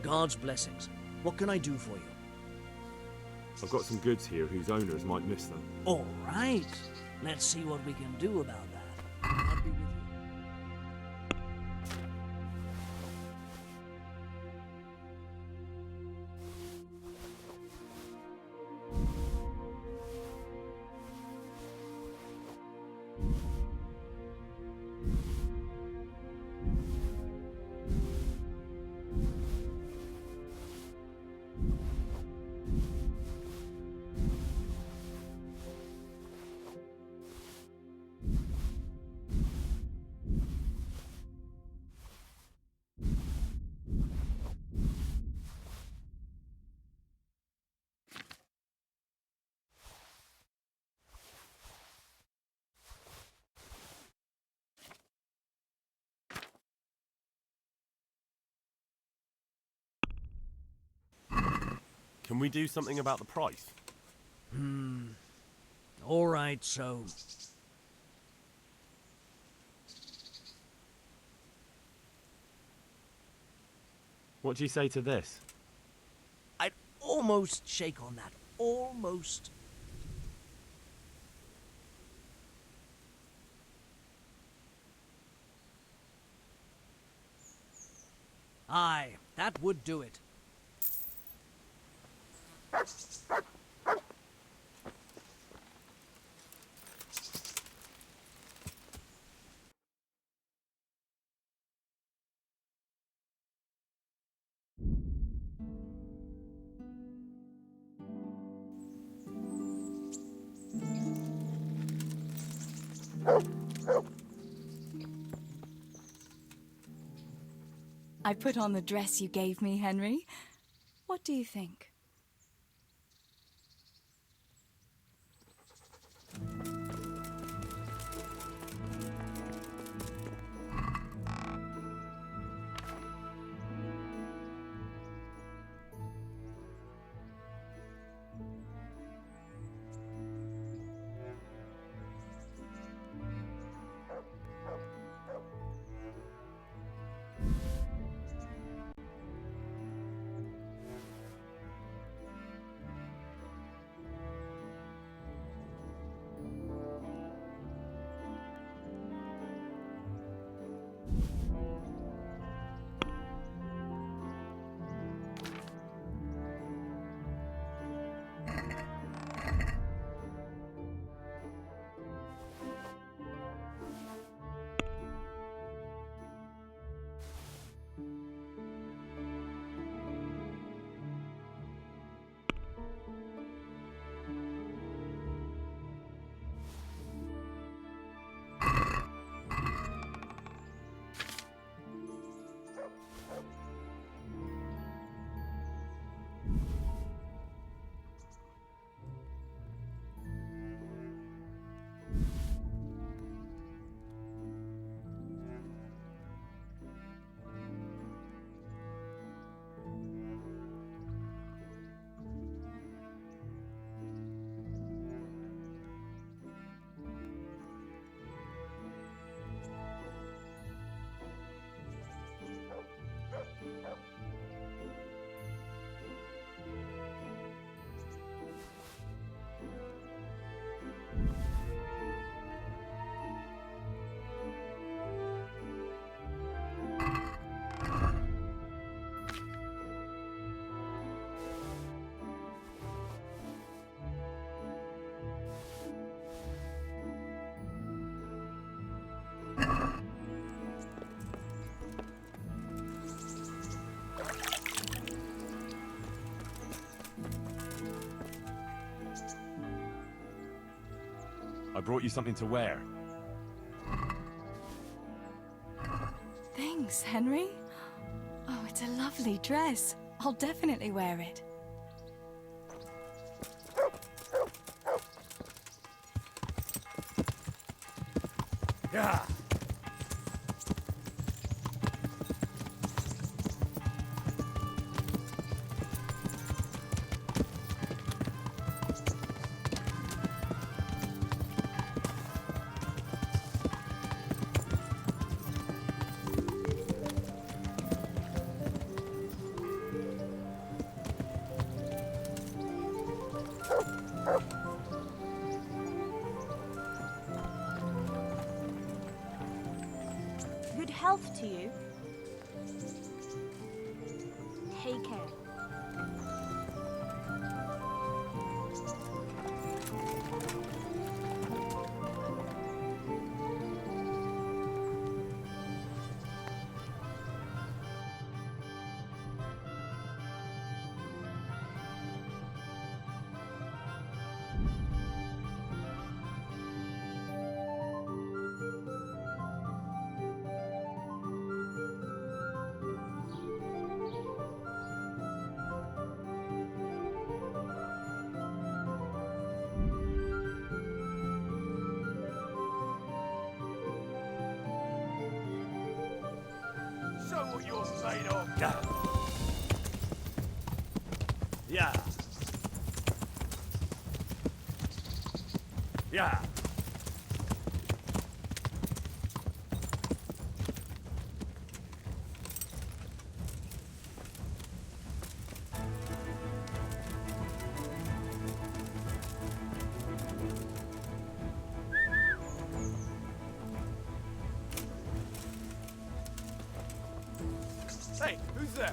God's blessings. What can I do for you? I've got some goods here whose owners might miss them. All right. Let's see what we can do about that. I'll be with you. Can we do something about the price? All right, so... What do you say to this? I'd almost shake on that. Almost. Aye, that would do it. I put on the dress you gave me, Henry. What do you think? I brought you something to wear. Thanks, Henry. Oh, it's a lovely dress. I'll definitely wear it. Yeah. Good health to you. Take care. Show what you're made of. Yeah. Yeah. Hey, who's there?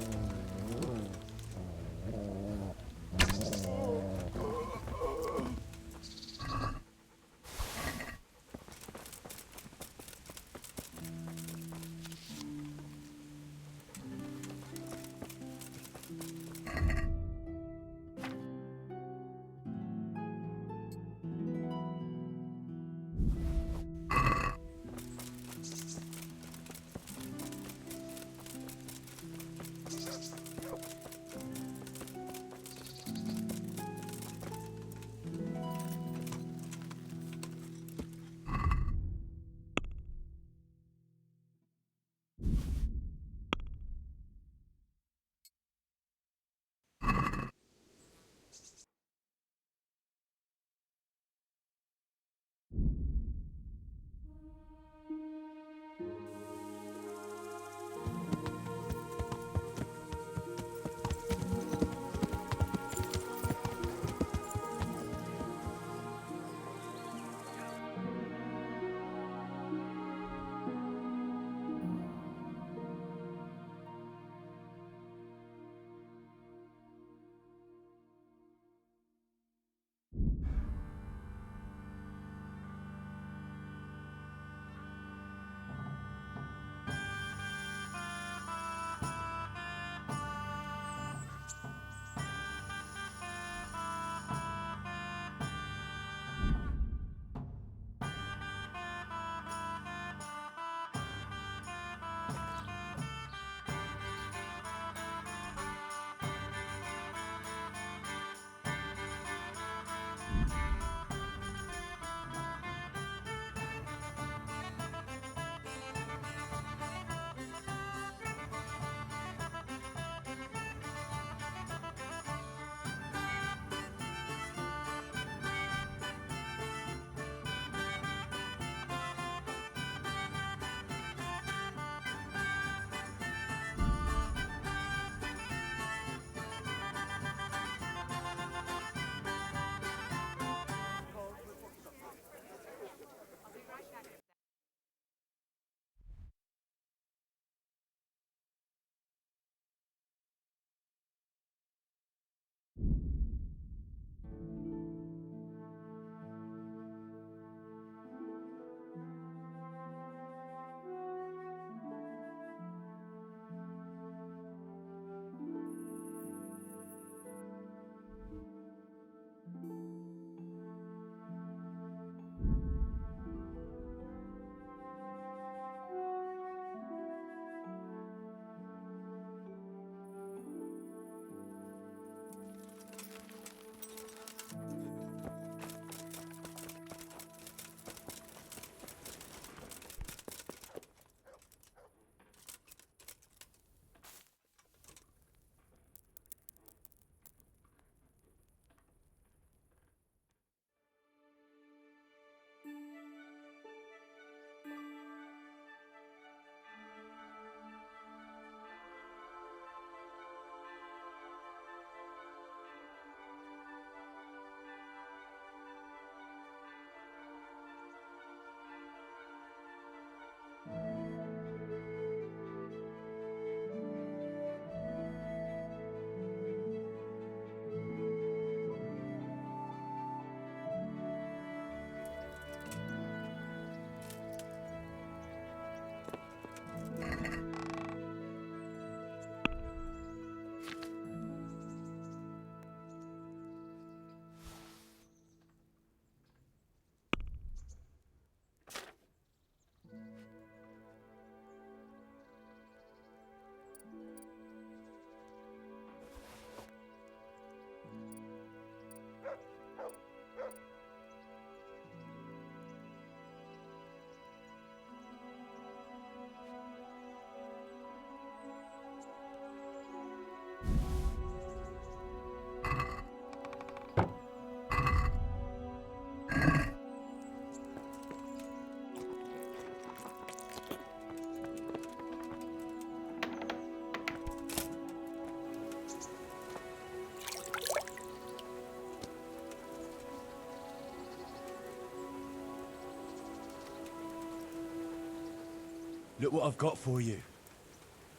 Look what I've got for you.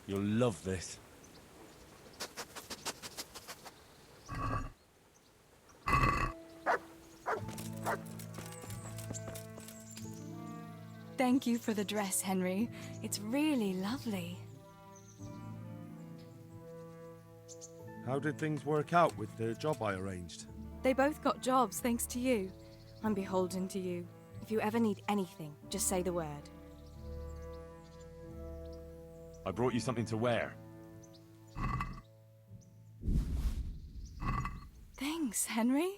You'll love this. Thank you for the dress, Henry. It's really lovely. How did things work out with the job I arranged? They both got jobs thanks to you. I'm beholden to you. If you ever need anything, just say the word. I brought you something to wear. Thanks, Henry.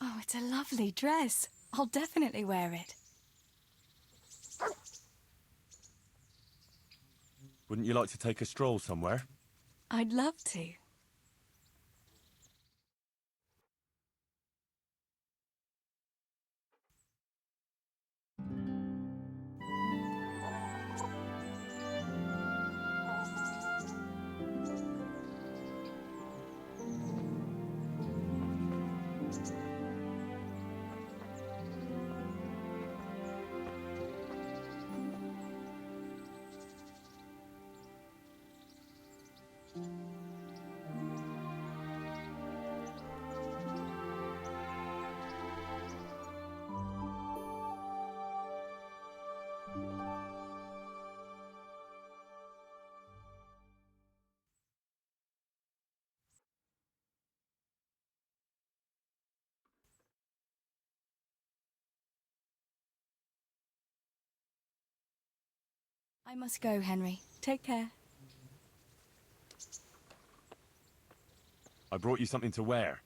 Oh, it's a lovely dress. I'll definitely wear it. Wouldn't you like to take a stroll somewhere? I'd love to. I must go, Henry. Take care. I brought you something to wear.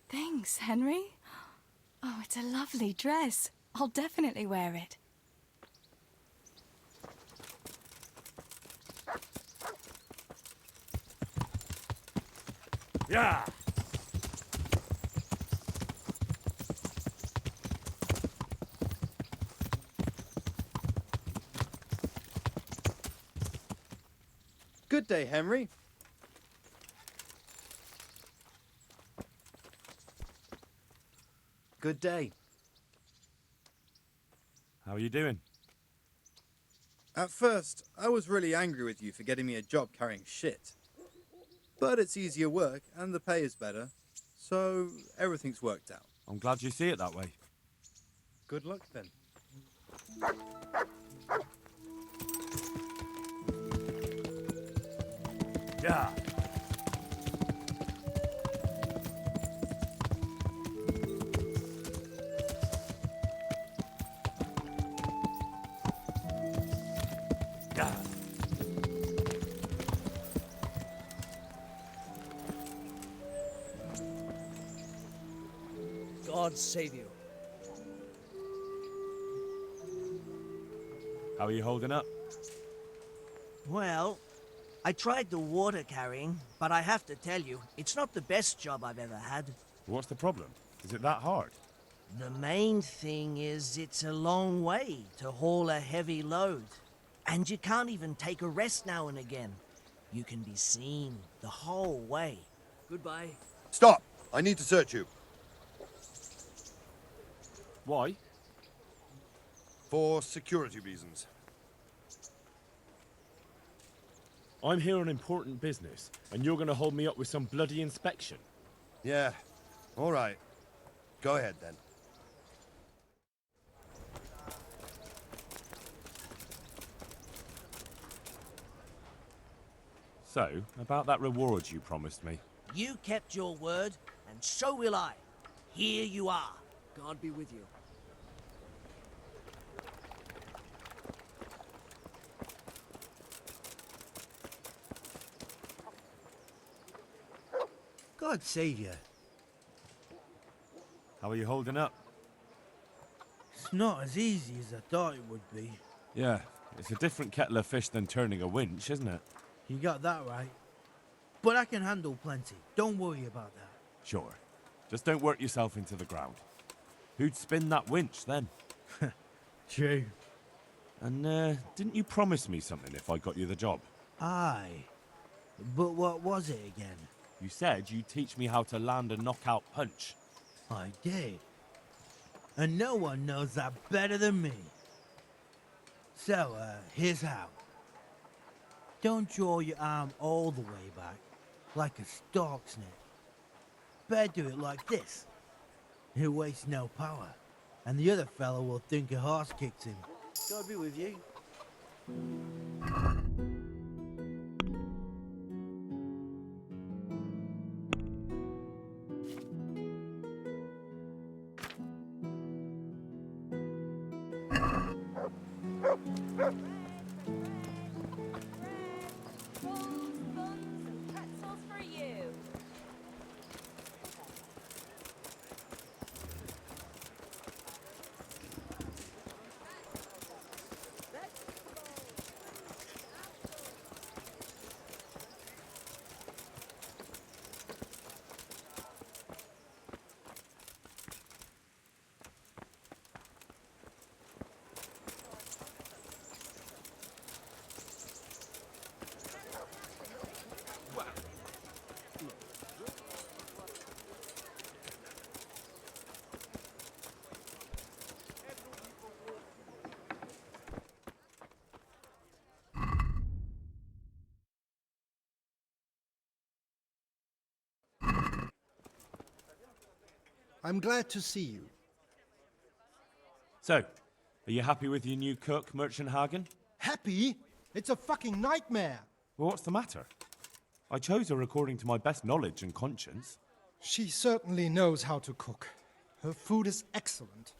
Thanks, Henry. Oh, it's a lovely dress. I'll definitely wear it. Yeah! Good day, Henry. Good day. How are you doing? At first, I was really angry with you for getting me a job carrying shit. But it's easier work and the pay is better, so everything's worked out. I'm glad you see it that way. Good luck then. Yeah! Yeah! God save you. How are you holding up? Well, I tried the water carrying, but I have to tell you, it's not the best job I've ever had. What's the problem? Is it that hard? The main thing is it's a long way to haul a heavy load. And you can't even take a rest now and again. You can be seen the whole way. Goodbye. Stop! I need to search you. Why? For security reasons. I'm here on important business, and you're gonna hold me up with some bloody inspection. Yeah. All right. Go ahead, then. So, about that reward you promised me. You kept your word, and so will I. Here you are. God be with you. God save you. How are you holding up? It's not as easy as I thought it would be. Yeah, it's a different kettle of fish than turning a winch, isn't it? You got that right. But I can handle plenty. Don't worry about that. Sure. Just don't work yourself into the ground. Who'd spin that winch then? True. And didn't you promise me something if I got you the job? Aye. But what was it again? You said you'd teach me how to land a knockout punch. I did. and no one knows that better than me. So, here's how. Don't draw your arm all the way back, like a stork's neck. Better do it like this. It wastes no power, and the other fellow will think a horse kicked him. God be with you. Pretzels for you. I'm glad to see you. So, are you happy with your new cook, Merchant Hagen? Happy? It's a fucking nightmare. Well, what's the matter? I chose her according to my best knowledge and conscience. She certainly knows how to cook. Her food is excellent.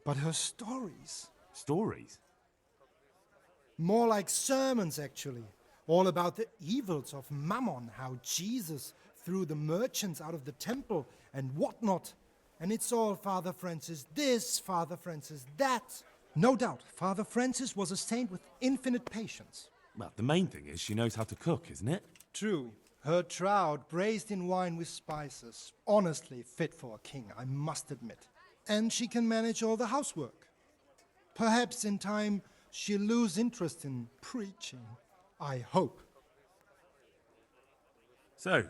But her stories... Stories? More like sermons, actually. All about the evils of Mammon, how Jesus threw the merchants out of the temple and whatnot. And it's all Father Francis this, Father Francis that. No doubt, Father Francis was a saint with infinite patience. Well, the main thing is she knows how to cook, isn't it? True. Her trout braised in wine with spices. Honestly fit for a king, I must admit. And she can manage all the housework. Perhaps in time she'll lose interest in preaching. I hope. So,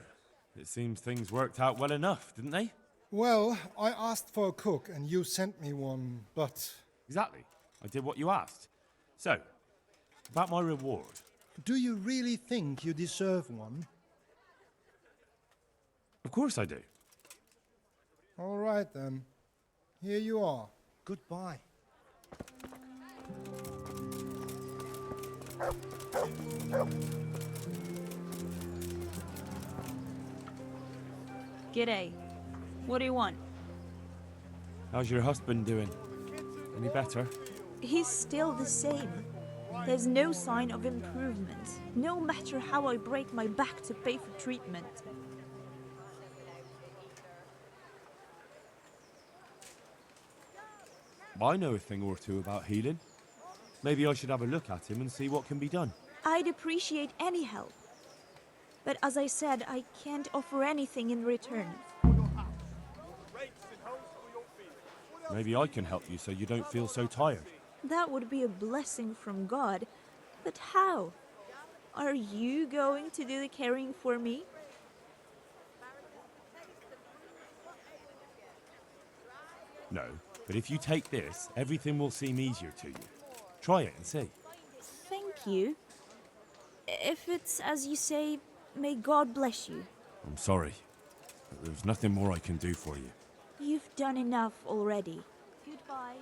it seems things worked out well enough, didn't they? Well, I asked for a cook and you sent me one, but... Exactly. I did what you asked. So, about my reward. Do you really think you deserve one? Of course I do. All right then. Here you are. Goodbye. G'day. What do you want? How's your husband doing? Any better? He's still the same. There's no sign of improvement, no matter how I break my back to pay for treatment. I know a thing or two about healing. Maybe I should have a look at him and see what can be done. I'd appreciate any help. But as I said, I can't offer anything in return. Maybe I can help you so you don't feel so tired. That would be a blessing from God. But how? Are you going to do the caring for me? No, but if you take this, everything will seem easier to you. Try it and see. Thank you. If it's as you say, may God bless you. I'm sorry, but there's nothing more I can do for you. You've done enough already. Goodbye.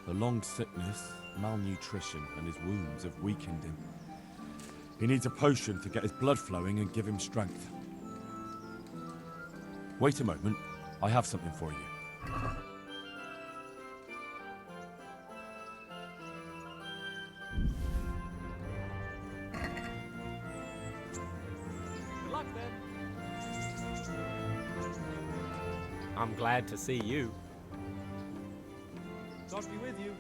The long sickness, malnutrition, and his wounds have weakened him. He needs a potion to get his blood flowing and give him strength. Wait a moment. I have something for you. glad to see you. God be with you.